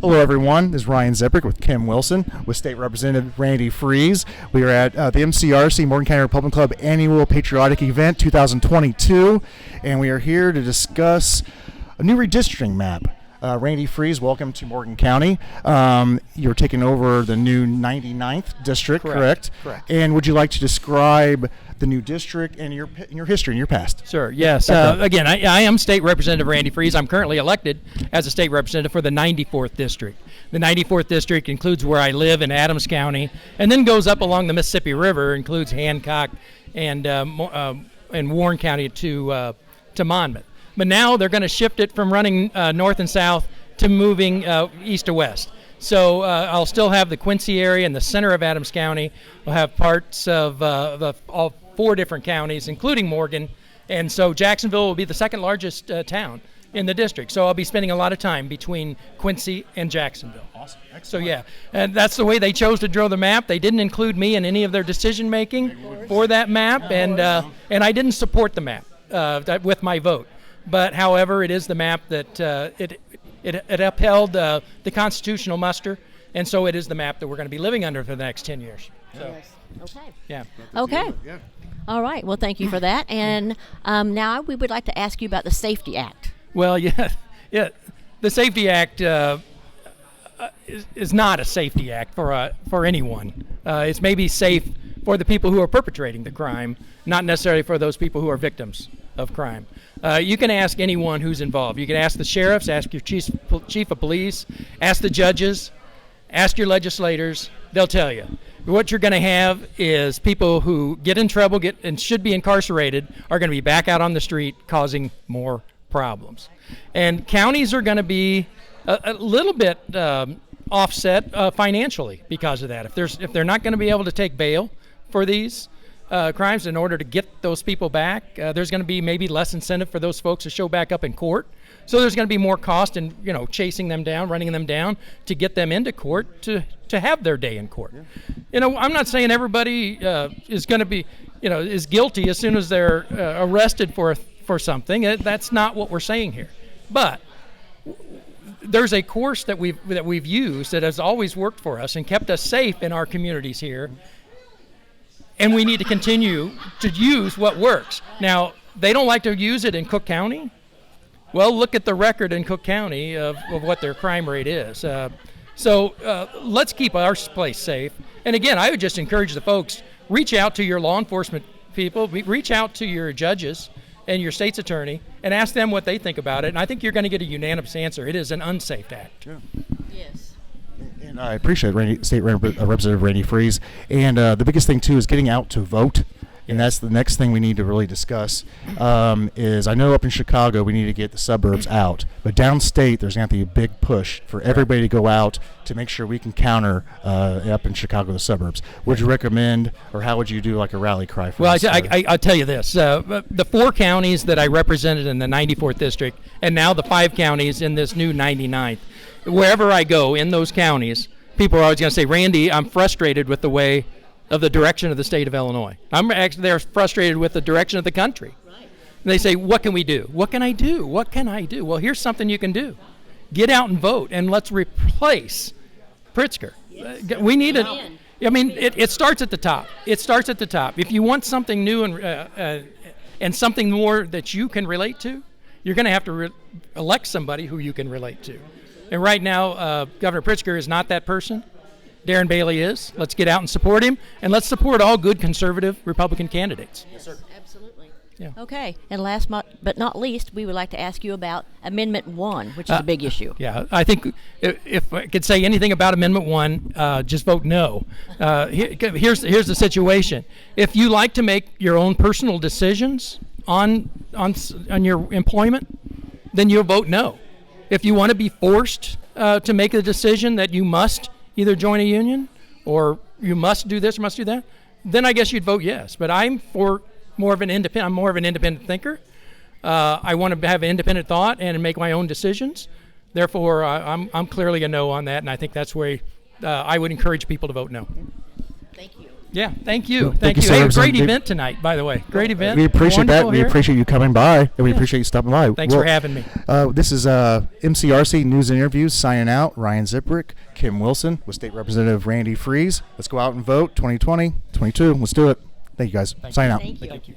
Hello, everyone. This is Ryan Zipprick with Kim Wilson with State Representative Randy Frese. We are at the MCRC Morgan County Republican Club Annual Patriotic Event 2022, and we are here to discuss a new redistricting map. Randy Frese, welcome to Morgan County. You're taking over the new 99th district, correct? Correct. And would you like to describe the new district and your history and your past? Sure, yes. Again, I am State Representative Randy Frese. I'm currently elected as a state representative for the 94th district. The 94th district includes where I live in Adams County, and then goes up along the Mississippi River, includes Hancock and Warren County to Monmouth. But now they're going to shift it from running north and south to moving east to west. So I'll still have the Quincy area in the center of Adams County. We'll have parts of all 4 different counties, including Morgan. And so Jacksonville will be the second largest town in the district. So I'll be spending a lot of time between Quincy and Jacksonville. Awesome. Excellent. So yeah, and that's the way they chose to draw the map. They didn't include me in any of their decision making for that map, and I didn't support the map with my vote. But however, it is the map that it upheld the constitutional muster, and so it is the map that we're going to be living under for the next 10 years. So, yes. Okay. Yeah. Okay. Yeah. All right. Well, thank you for that. And now we would like to ask you about the Safety Act. Well, yeah. The Safety Act is not a safety act for anyone. It's maybe safe for the people who are perpetrating the crime, not necessarily for those people who are victims of crime. You can ask anyone who's involved. You can ask the sheriffs, ask your chief of police, ask the judges, ask your legislators. They'll tell you. What you're going to have is people who get in trouble, and should be incarcerated, are going to be back out on the street causing more problems. And counties are going to be a little bit offset financially because of that. If they're not going to be able to take bail for these crimes in order to get those people back, there's going to be maybe less incentive for those folks to show back up in court. So there's going to be more cost in chasing them down, running them down to get them into court to have their day in court. Yeah. I'm not saying everybody is going to be is guilty as soon as they're arrested for something. That's not what we're saying here. But there's a course that we've used that has always worked for us and kept us safe in our communities here. And we need to continue to use what works. Now, they don't like to use it in Cook County. Well, look at the record in Cook County of what their crime rate is. So let's keep our place safe. And again, I would just encourage the folks, reach out to your law enforcement people, reach out to your judges and your state's attorney, and ask them what they think about it. And I think you're going to get a unanimous answer. It is an unsafe act. Yeah. Yes. And I appreciate State Representative Randy Frese. And the biggest thing, too, is getting out to vote. And that's the next thing we need to really discuss is I know up in Chicago we need to get the suburbs out. But downstate, there's going to have to be a big push for everybody to go out to make sure we can counter up in Chicago the suburbs. Would you recommend, or how would you do like a rally cry for this? Well, I'll tell you this. The 4 counties that I represented in the 94th district, and now the 5 counties in this new 99th, wherever I go in those counties, people are always going to say, Randy, I'm frustrated with the way of the direction of the state of Illinois. They're frustrated with the direction of the country. Right. And they say, what can we do? What can I do? What can I do? Well, here's something you can do. Get out and vote, and let's replace Pritzker. Yes. We need it. I mean, it starts at the top. It starts at the top. If you want something new and something more that you can relate to, you're going to have to elect somebody who you can relate to. And right now, Governor Pritzker is not that person. Darren Bailey is. Let's get out and support him, and let's support all good conservative Republican candidates. Yes, sir. Absolutely. Yeah. Okay, and last but not least, we would like to ask you about Amendment 1, which is a big issue. Yeah, I think if I could say anything about Amendment 1, just vote no. Here's the situation. If you like to make your own personal decisions on your employment, then you'll vote no. If you want to be forced to make a decision that you must either join a union or you must do this or must do that, then I guess you'd vote yes. But I'm more of an independent thinker. I want to have independent thought and make my own decisions. Therefore, I'm clearly a no on that, and I think that's where I would encourage people to vote no. Thank you. Yeah, thank you. Well, Thank you, you. sir, Hey, great Representative. event tonight, by the way. Great event. We appreciate that. Wonderful We here. appreciate you coming by, and we appreciate you stopping by. Thanks for having me. This is MCRC News and Interviews signing out. Ryan Ziprick, Kim Wilson with State Representative Randy Frese. Let's go out and vote 2020, 22. Let's do it. Thank you, guys. Sign out. Thank you. Thank you.